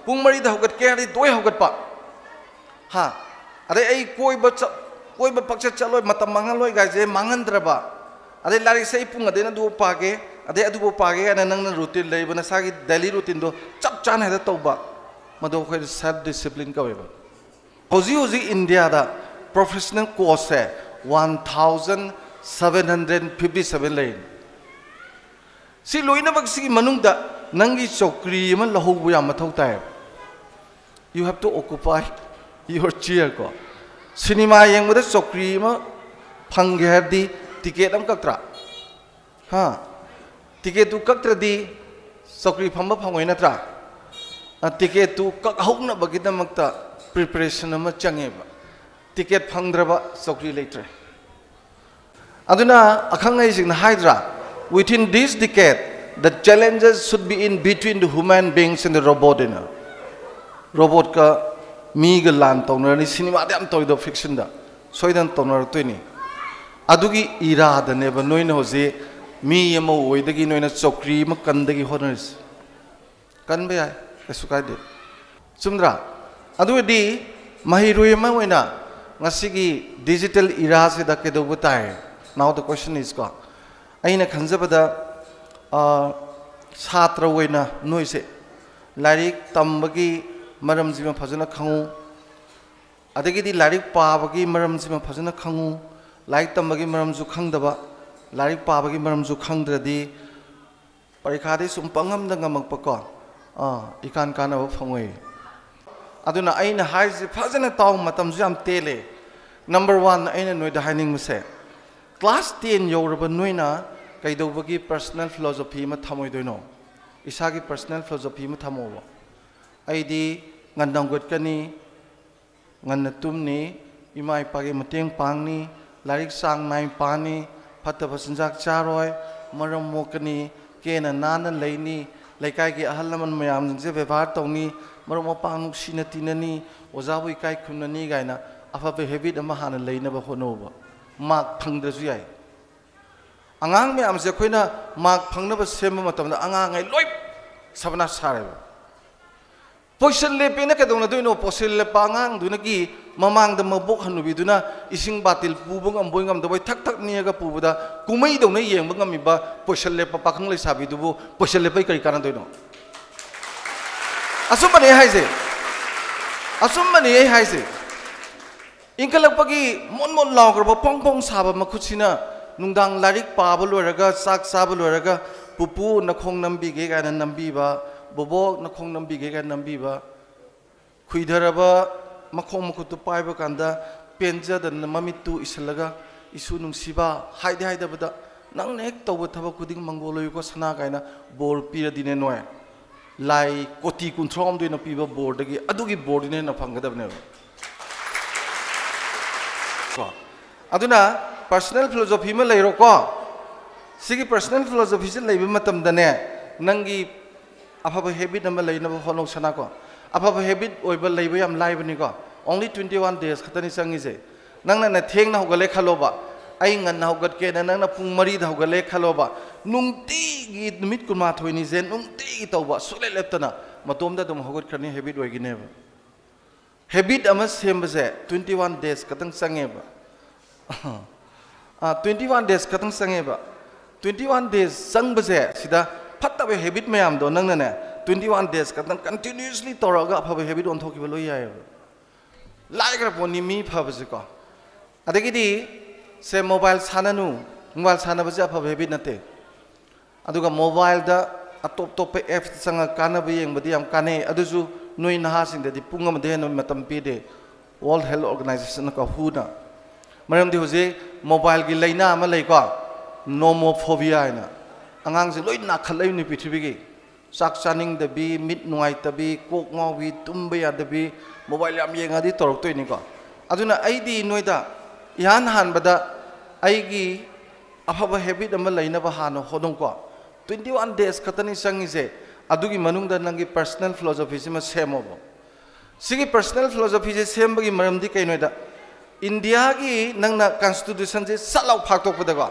पुंग मरी दा होगत के हरी दोय होगत पा हाँ अरे ऐ कोई पक्ष चलो मतम मंगल लोय गाइजे मंगंद्रबा अरे लारी से पुंग अदे ना दु पागे अदे अदु पागे ना नंग रूटीन ले बना सागी डेली रूटीन दो चप चान है तौबा मदो कोई सेल्फ डिसिप्लिन का वेबा होजी इंडिया दा प्रोफेशनल कोर्स है 1757 लेन सी लोइना बक्सी मनुंग दा नंगी चौकरी मन लहोबु या मथौ ताय you have to occupy your chair को सिनेमा येंबदा चौकरी म फंगे हरदी टिकेट अम कक्त्रा हाँ टिकेट तू कक्त्रदी चौकरी फंबा फंगोय नत्रा टिकेट तू ककहौना बगिदमक्ता प्रिपरेशन अमा चंगेबा ticket फंगद्रबा Chaukori लेत्रे अदुना अखंगै जिंगना हाइद्रा within this decade the challenges should be in between the human beings and the robot in robot ka mi ga lan tawna ni cinema de am toy do fiction da soidan tawna to ni adugi ira da ne ba noina hoje mi yama oidagi noina chokri ma kandagi honors kan ba ya esu kai de sumdra adu di mahirui ma oina ngasigi digital era se da ke do butai now the question is ko aina khanjabada छात्र होइना noise लारिक तंबगी मरम जिमा फजना खंगु अदगिदि लारिक पाबगी मरम जिमा फजना खंगु like तंबगी मरम जु खंगदबा लारिक पाबगी मरम जु खंगद्रदि परीक्षादि सुम Pangam दंगमकपको Icahn कानब फंगोय अदुना aina हाइजे फजना ताव मतम जु याम तेले नंबर 1 aina नोइदा हाइनिंग मसे क्लास 10 यौरबा नोइना कईदौबगी पर्सनल फिलोसफी में थमोइदोइनो इसागी पर्सनल फिलोसफी में थमोबो आइदी ngandangutkani nganna tumni इमा इपागे मतेंग पांगनी लारिक सांग नाइ पानी फतबा संजाक चारोय मरम मोकनी केना नाना लेनी लेकाई अहल लमन मयाम जे व्यवहार तौनी मरम पांग नुक्सिना तिननी ओजाबु इकाई खुननी गायना अफाबे हेबिट अमा हाना लेनबा होनोबा मार्क फंगद्रसु याय अंगांग में आमसे कोईना मार्क फंगनबा सेम मतमदा अंगांग लोय सबना सारेबा पोषण लेपेना कदौना दोइनो पोषण लेपा अंगांग दुनगी ममांग द मबोक हनुबिदुना इसिंग बातिल पुबंग अम्बोय ngam थक थक नियगा पुबदा कुमै दौना येंबा ngamiba पोषण लेपा पाखंग लेसाबिदुबो पोषण लेपै कई काना दोइनो असुमने हाइसे इंकलपगी मोन मोन लावग्रबा पोंग पोंग साबा मखुसिना नुंदांग लारिक पाबा लोरगा साक साबा लोरगा पुपु नखोंग नंबिगे गाना नंबिबा बोबो नखोंग नंबिगे गाना नंबिबा खुइधरबा मखोंग मखुतु पाइबा कांदा पेंजादा ममितु इसलगा इसु नुंसिबा हाइदे हाइदबदा नंग नेक तौबा थबा कुदिंग मंगोलोयको सना गायना बोर पिरदिने नोय लाई कोटी कुंथ्रोम दुइना पिबा बोर्डगी अदुगी बोर्डने न फंगदबने अदुना पर्सनल फिलोसफी में लेरो को सिगी पर्सनल फिलोसफी से लेबे मतम दने नंगी अफाबा हैबिट नंबर लेनबा होनो सना को अफाबा हैबिट ओइबा लेबे याम लाइबनी को ओनली 21 डेज खतनी संगी से नंगना न थेंगना होगले खलोबा आई ngana होगत के नंगना पुंग मरी दा होगले खलोबा नुंगती गी निमित कुमा थोइनी जे नुंगती गी तौबा सुले लेप्तना मतोमदा दम होगत खरनी हैबिट ओइगिनेबा हैबिट अमा सेमबसे 21 days खतंग संगेबा 21 days katang sangeba 21 days sangbase sida fattabe habit mayam do nangna ne 21 days katang continuously toraga phabe habit on thoki belo yai like raponi mi phabase ko adagidi se mobile sanabase phabe habit nate aduga mobile da atop top app sanga kanaba yengbadi yam kane aduju noi naha singda di pungam de no matam pide World Health Organization ka huna मरमदी होजे mobile की लेना अमा लेको nomophobia है अंगांग से लोई नाखलैनि पृथ्वी की चाक चानिंग दबी मिट नुआई तबी कोक ngaubi तुम्बे यादबी मोबाइल याम येंगादी तोरक्तोइनिको अदुना आइदी नोइदा यान हानबदा आइगी अफबा हैबिट अमा लेनबा हानो होदोंको 21 days खतनी संगिसे अदुगी मनुंगदा नंगी पर्सनल फिलोसफी से सेमोबो सिगी पर्सनल फिलोसफी से सेमबगी मरमदी कैनोइदा इंडिया की नंगना कॉन्स्टिट्यूशन से सलाउ फाक्तोपदगा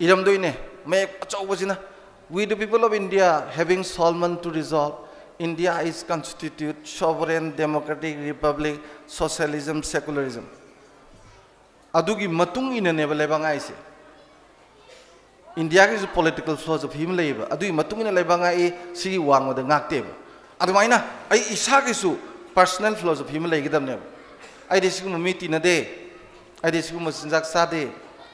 इरमदोइने मैं अचौबसिना we the people of India having solvent to resolve India is constituted sovereign democratic republic socialism secularism adugi matung ina ne lebanga ise India is political philosophy him leba adui matung ina lebanga e sigi wangwa da ngakte ba adumaina ai isa gisu personal philosophy him legidam ne ai desigu miti na de ai desigu masinjak sa de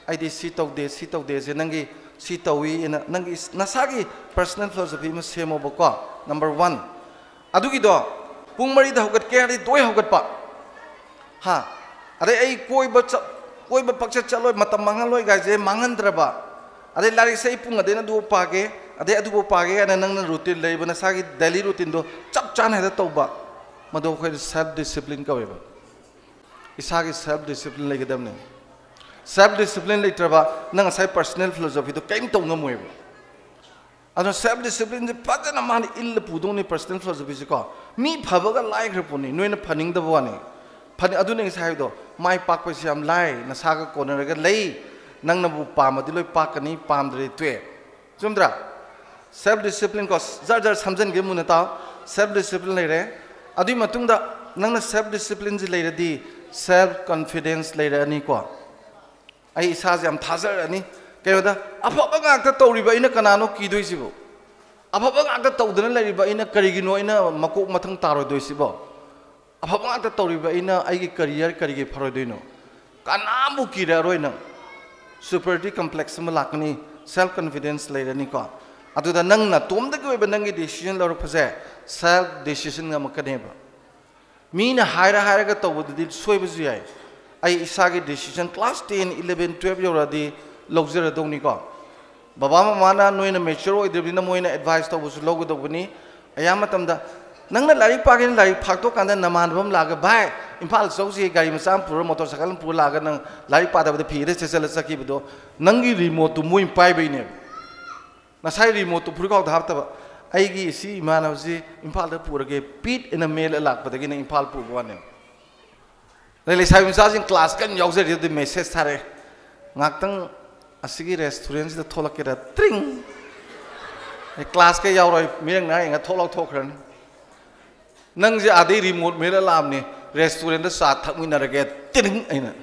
ai de si tok de je nangi si tawi ina nangi nasagi personal philosophy ma semo ba ko number 1 adugi do pung mari da hogat ke ari doi hogat pa ha are ai koi ba pakcha chaloi matam mangaloi ga je mangandraba ade lari sei pung ade na du pa ge ade adu bo pa ge ana nang na routine lei bana sagi daily routine do chap chan ha da toba mado khoi self discipline ka weba isagi self discipline lei gedam ne self discipline lei traba nang sai personal philosophy do kaim tong ngam weba ado self discipline je pajana man il pudong ni personal philosophy se ko mi phabaga lai khre puni noina phaning da bwani phani adu ne sai do mai pak pa siam lai na saga corner ga lei nang na bu pam adi loi pak ni pam dre twe chumdra self discipline ko jar samjan ge mun ta self discipline lei re adu matung da nang na self discipline ji lei di self confidence lei re ani ko ai sa jam thajar ani kayada afaba ngakta tawriba ina kanano kidoisibo afaba ngakta tawdana lariba ina karigino ina makok mathang taro doisibo afaba ngakta tawriba ina aigi career karige farodoino kanamu kira roina superiority complex ma lakani self confidence lairani ko aduda nangna tomda ge ba nangi decision lor phase self decision nga makaneba mina haira ga tawbudi soibuju yai ai isagi decision class 10 11 12 yoradi logzer dongni ko baba mama na noina mature oidribina moina advice to busu logo dobuni ayama tamda nangna lari pagin lari phakto kanda namanbam laga bai imphal chausi gari masam pura motorcycle pura laga nang lari pada bada phire chesela saki bido nangi remote to moi pai bai ne na sai remote to pura ka hapta aigi si manavji imphal da pura ge pit in a mail lak pada gi na imphal pu bwane lele sai misajin class kan yauser de message thare ngaktang asigi restaurant da tholak ke da tring e class ke yauroi mirang na nga tholak thokran nang je ade remote mera lam ne restaurant da sa thakmi na rage tring aina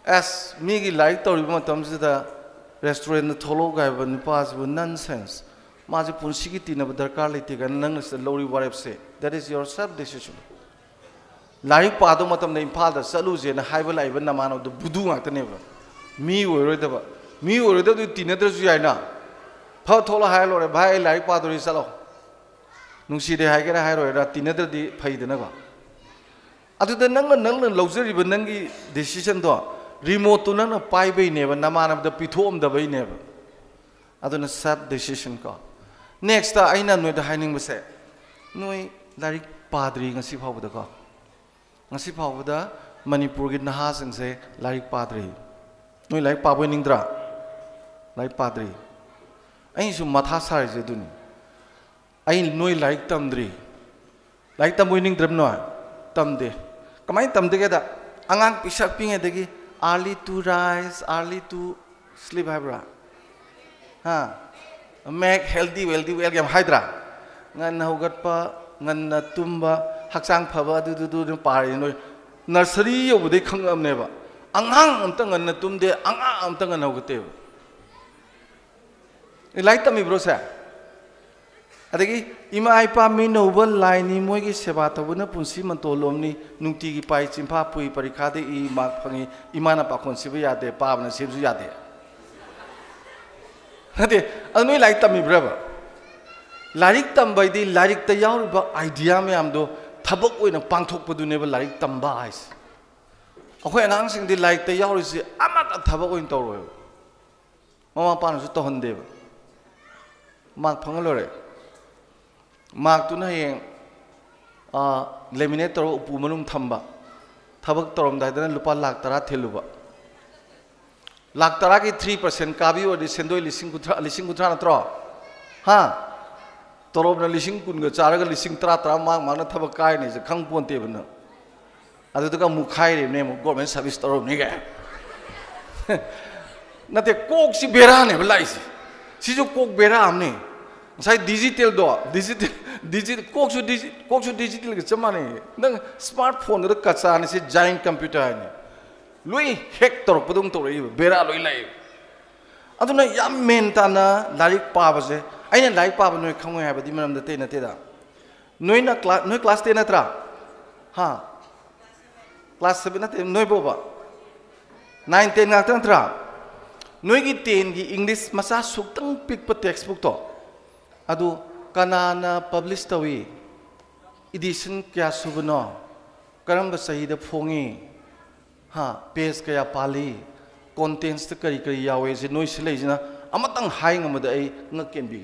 as mi gi like to ri matam je da restaurant da tholo ga ba ni pas bu nonsense ma je punsi gi tina ba darkar lete ga nang se lori warep se that is your self decision lai pa do matam ne imphal da salu je na haiba lai ba na mano do budu ngak ta ne ba mi oiroidaba mi oiroida du tinadra su yaina pha thola hai lore bhai lai pa dori salo nungsi de hai gera hai roira tinadra di phaidana ba adu da nang lojeri ba nangi decision do remote to nang pai bai ne ba namanam da pithom da bai ne ba adu na self decision ko next ta aina noi da haining ba se noi lari padri ngasi phau da ko ngasi phau da manipur gi naha sing se lari padri noi lai pa boy ningdra lai padri ai su matha sar je duni ai noi lai tamdri lai tam boy ningdram no tamde kamai tamde ge da angang pisak pinge degi early to rise early to sleep habra ha make healthy wealthy well gam hydra ngan hogat pa ngan tumba hakchang phaba du pari noi nursery yo bude khangam ne ba angang amtang an tumde angang amtang an hogate like tami bro sa adagi ima ipa mi noble line ni moi gi seba tabuna punsi man tolom ni nungti gi pai chimpa pui parikha de I mak phangi imana pa khon sibu yade pa na sibu yade hade anoi like tami bro ba larik tambai di larik ta yaw ba idea me am do thabak oina pangthok padu ne ba larik tamba ais akhoi anang sing di like te yaw ri amat thabak oin tawro mama pa na su to honde ba mak phangalore mak tu na yeng laminator upu manung thamba thabak torom dai dana lupa lakh tara theluba lakh tara ki 3% kabi odi sendoi lising kuthra na tro ha torom na lising kun ga charaga lising tra mak mak na thabak kai ni je khang ponte bana adu to ka mukhai re ne mo government service torom ni ga na te kok si bera ne blai si ju kok bera amne sai digital do digital koksu digital ke chamane nang smartphone da kacha ni se giant computer ni lui hack tor padung tor i bera lui lai aduna yam men ta na larik pa ba se aina larik pa ba noi khangoi ha ba di manam da te na te da noi class 10 na tra ha class 7 na te noi bo ba 9 10 ngak tang tra noi gi 10 gi english masa suk tang pick pa textbook to adu kanana publish tawi edition kya subno karam ba sahi da phongi ha page kaya pali contents ta kari kari yawe je noi se lei jina amatang hai ngam da ai ngaken bi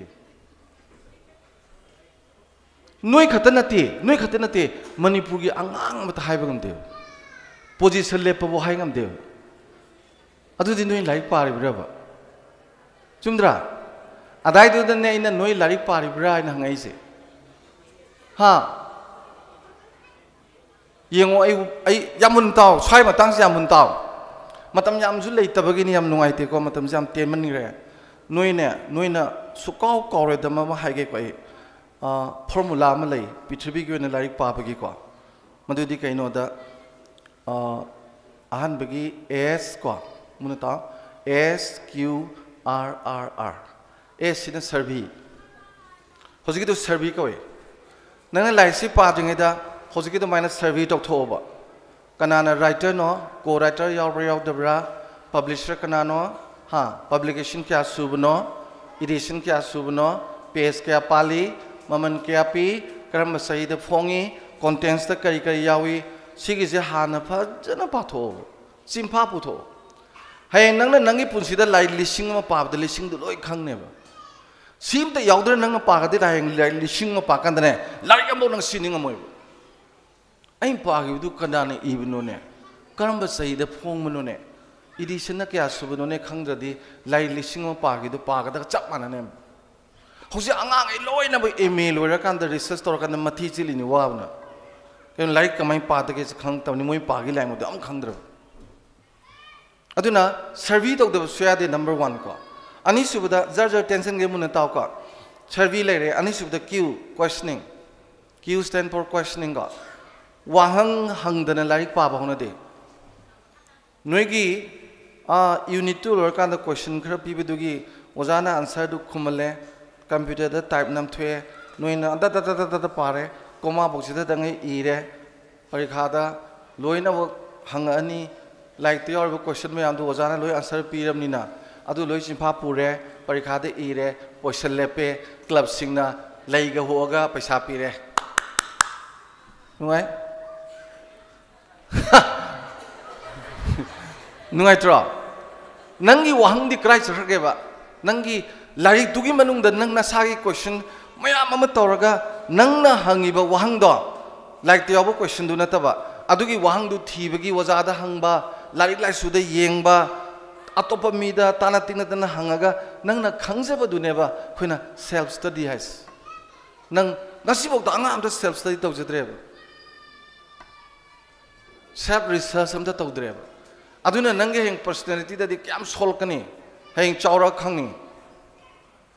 noi khatana te manipur gi angang mata hai bagam de position le pabo hai ngam de adu din noi lai pari braba chumdra adai du da ne ina noi lari pari bra ina ngai se ha yengo ai yamun taw sai matang se yamun taw matam yam ju lei tabagi ni yam nungai te ko matam jam ten man ni re noi na sukau kaw re da ma hai ge kai formula ma lei pithribi gi na lari pa bagi ko madu di kai no da ahan bagi s ko munata SQRRR S sina survey hojiki to survey ko nang lai si pa jing da hojiki to minus survey tok tho ba kanana writer no co writer yaw da publisher kanano ha publication kya subno edition kya subno page kya pali maman kya pi karam sai da phongi contents ta kari kari yawi sigi je hana pha jana pa tho simpa pu tho hay nang na nangi punsi da lai lising ma pa da lising du loi khang ne ba sim ta yaw da nang na pa ga da hay lai lising ma pa kan da ne lai ka mo nang sining mo ai pa gi du kana ne ibno ne karam ba sai da phong mo ne edition na kya su no ne khang da di lai lising ma pa gi du pa ga da chap ma na ne hosi angang ai loi na ba email ora kan da research tor kan da mathi chili ni wa na ken lai ka mai pa da ke khang ta ni moi pa gi lai mo da am khang dra aduna survey tok da suya de number 1 ko ani subada jar tension ge mun taw ko survey le re ani subada q questioning q stand for questioning ko wahang hang dana larik pa ba hona de noi gi unit 2 lor kan da question khara pi bi du gi ojana answer du khumale computer da type nam thwe noi na da pare koma box da dangai i re parikha da loina wo hang ani like the other question me am do ojana loi answer piram ni na adu loi simpa pure parikha de i re question lepe club singna lei ga hoga paisa pi re nungai nungai tro nangi wahang di krai sarge ba nangi lari tugi manung da nang na sagi question mayam am toraga nang na hangi ba wahang do like the other question do na ta ba adugi wahang du thibagi waja da hangba larik lai su da yengba atopa mi da tana tingna dana hangaga nang na khangzeba du ne ba khoina self study has nang ngasi bok da anga am da self study tau jadre ba self research am da tau dre ba aduna nang ge heng personality da di kyam sol kani heng chawra khangni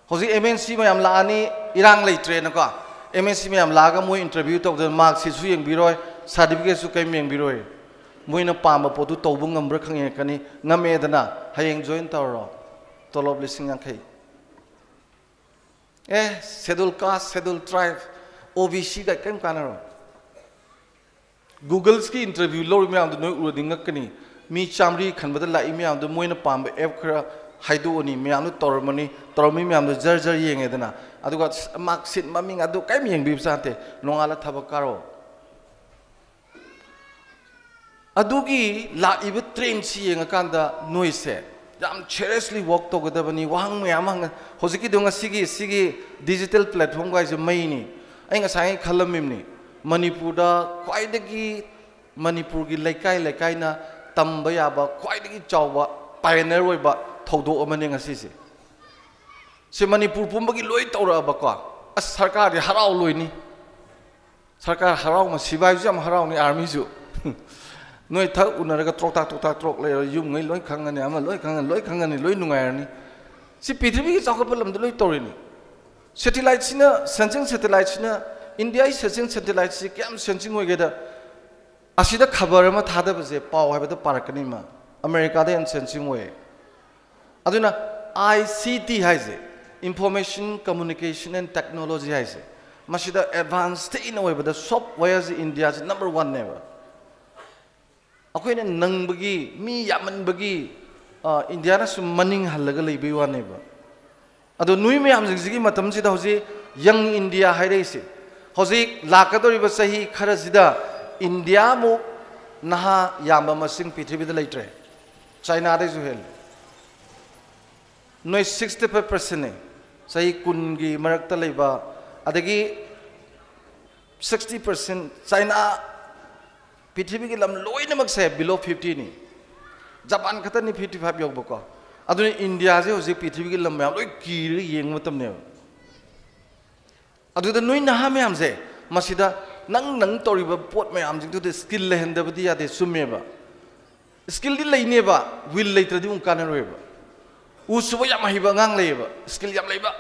hoji MNC ma yam la ani irang lei tre na ko MNC ma yam la ga moi interview tau da mark si su yeng biroi certificate su kai meng biroi moina pamba potu tawbu ngambra khangye kani ngame dana hayeng join tawro tolob lising angkai schedule caste schedule tribe OBC ga kem kanaro Google ski interview lo me am do noi uroding ngakani mi chamri khanbada la imi am do moina pamba app khara haidu oni me am do tormi me am do jar yenge dana aduga mark sheet maming adu kai mi yeng bi sate nongala thabakaro adugi la ibe train si yenga kanda noise jam seriously work to gadabani wang me amang hojiki donga sigi digital platform ga je mai ni ai nga sai khalamim ni manipur da kwaidagi manipur gi laikai na tamba ya ba kwaidagi chawba pioneer oi ba thodo amane nga si se manipur pumbagi loi tawra ba ko as sarkar ri harau loi ni sarkar harau ma sibai jam harau ni army ju noi thak unaraga trok le yum ngai loi khangani ama loi khangani loi nungai ni si pithribi ki chakot palam loi torini satellite sina sensing satellite sina India is sensing satellite si kyam sensing hoigeda asida khabar ma thada base paw haibada parakani ma America de sensing way aduna ICT haise information communication and technology haise masida advanced in way but the software is India's number 1 never akoina nang bagi mi yaman bagi India na sum maning halaga leibi wa never ado nui me am jigi matam sida hoji young India haire hoji lakadori sahi khara sida India mu naha yamba masing pithribi da leitre China de juhel noi 65% ne sahi kungi marakta leiba adagi 60% China pithribi ki lam loina mak se below 50 ni Japan khata ni 55 yok boko aduni India je hoji pithribi ki lam yam loi ki ri yeng matam ne adu da noi naha me am je masida nang toriba pot me am jing to skill le henda badi ya de sumeba skill di leine ba will later di un kana roeba usuba ya mahiba ngang leba skill yam leba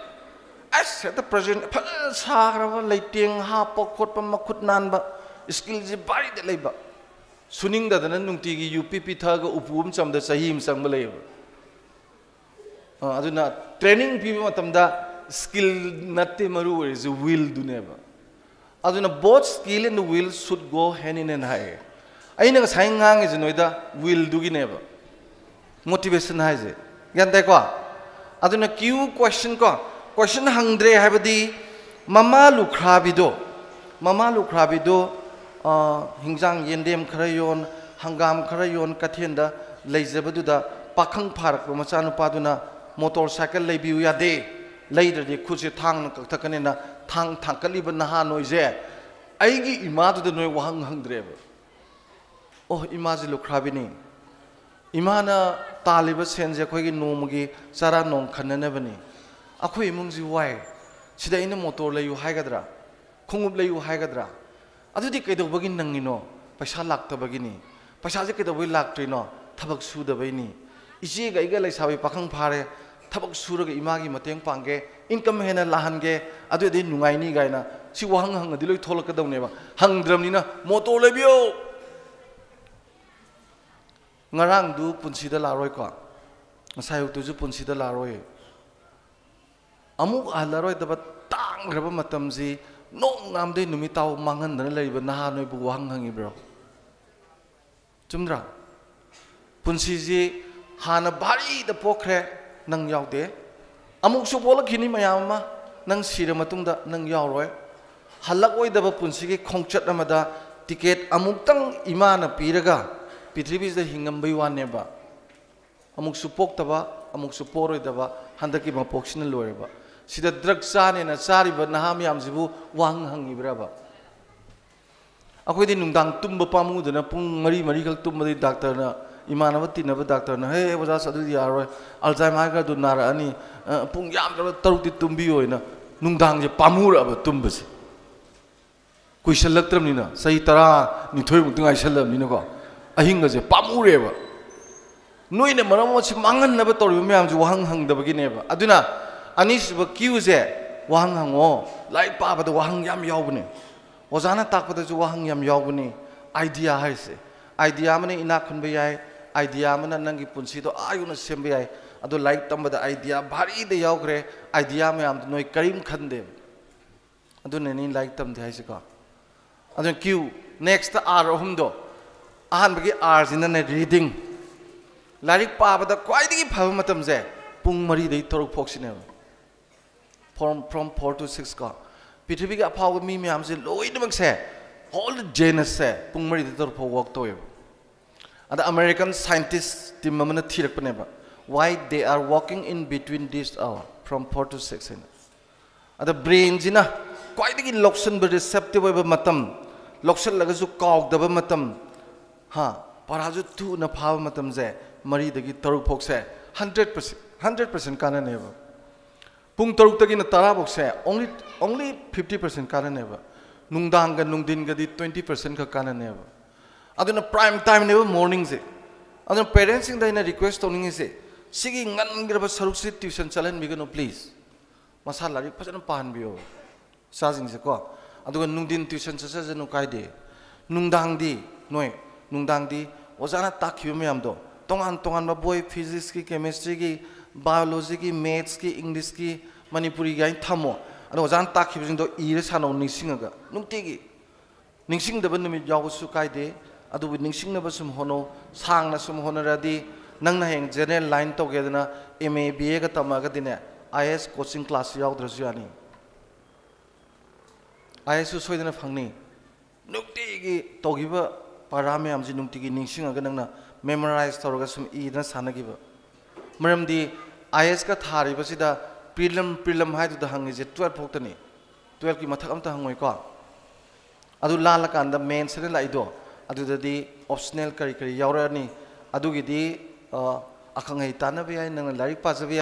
as at the present sagraba leiting ha pokot pa makut nan ba skill ji bari de leba suning da nan nungti gi UPP thaga upum chamda sahim sang leba aduna training pi matamda skill natte maru is will do never aduna both skill and will should go hand in hand aina saing ngang is noida will do gi never motivation haise yan ko aduna q question ko question hangdre habadi mama lukhrabido hingjang yendem kharayon hangam kharayon kathenda leijabaduda pakhang pharak macanu paduna motorcycle leibiu ya de leidade khusi thang kaktakanena thang thangkaliba naha noise aigi imadu de noi wahang hangdreba oh imaji lukrabini imana taliba senje khoigi nomgi chara nong khanna bani akhoi mungji wai sida ina motor leyu haigadra khungup leyu haigadra adudi kaido bagi nangino paisa lakta bagini paisa je kaido bagi laktrino thabak su da baini ije ga iga laisabi pakhang phare thabak suraga imagi mateng pangge income hena lahange adu de nungai ni gaina si wahang hang diloi tholak ka dawneba hangdram ni na motor lebio ngarang du punsi da laroi ko ngasai tu ju punsi da laroi amuk alaroi da tang graba matam ji nong ngam de numitaw mangan dana leiba naha noi bu wahang hangi bro chumdra punsi ji hana bari da pokre nang yaude amuk su bola kini mayama nang sira matungda nang yauroi halak oi daba punsi gi khongchat amada ticket amuk tang imana piraga pithribi da hingam bai wane ba amuk su pok taba amuk su poroi daba handaki ma poksina loireba sida drug chane na chari ba naham yam jibu wang hangi braba akoi di nungdang tumba pamu dana pung mari khak tumba di doctor na imanawati na ba doctor na he waja sadu di aroi alzheimer ga du nara ani pung yam da taruk di tumbi oina nungdang je pamura ba tumbasi kuisal laktram ni na sai tara ni thoi mung tungai salam ni ko ahinga je pamure ba noi ne maramo chi mangan na ba tori me am ju wahang hang da ba gi ne ba aduna anis ba kiu je wahang hango lai pa ba da wahang yam yaw bune ozana tak pa da ju wahang yam yaw bune idea hai se idea mane ina khun ba yai idea mana nangi punsi do ayuna sembe yai ado like tambada idea bhari de yaw gre idea me am noi karim khande ado ne ni like tam de hai se ko ado q next r hum do ahan bagi r jina ne reading larik pa ba da kwai digi phab matam je pung mari dei toruk phoksine from 4 to 6 ka pithribi ga phau mi me am je loi de mak se all the genus se pung mari dei toruk work to yo ada American scientists team mamana thirak pane ba why they are walking in between this hour from 4 to 6 ada brain jina kwai digi loksan ba receptive ba matam loksan laga su kaw da ba matam ha paraju tu na phab matam je mari dagi taruk phok se 100% kana ne ba pung taruk tagi na tara phok se only 50% kana ne ba nungdang ga nungdin ga di 20% ka kana ne ba aduna prime time ne ba morning se aduna parents sing da ina request toning se sigi ngan gra ba saruk se tuition chalan mi gano please masa larik fazana pahanbiyo chajingse ko aduga nungdin tuition chasajanu kaide nungdangdi noi nungdangdi ojana takhiyo mayamdo tongan tongan ba boy physics ki chemistry ki biology ki maths ki english ki manipuri ga thamo ado ojana takhiyo jingdo ire sano ningsinga nungtigi ningsingdaba numit yawsu kaide adubu ningsingnaba sum hono sangna sum honaradi nangna heng general line togedana MA BA ga tamaga dine IS coaching class yaudраsu yani IS soidana phangni nungtigi togiba parame amji nungtigi ningsinga ga nangna memorize toroga sum idana sanagiba maramdi IS ka thari basida prelim haidu da hangi je 12 phoktani 12 ki mathak amta hangoi ko adu lala kanda main sene laido adu dadi optional kari kari yaurani adu gidi akhangai tanabe ai nang larik pajabe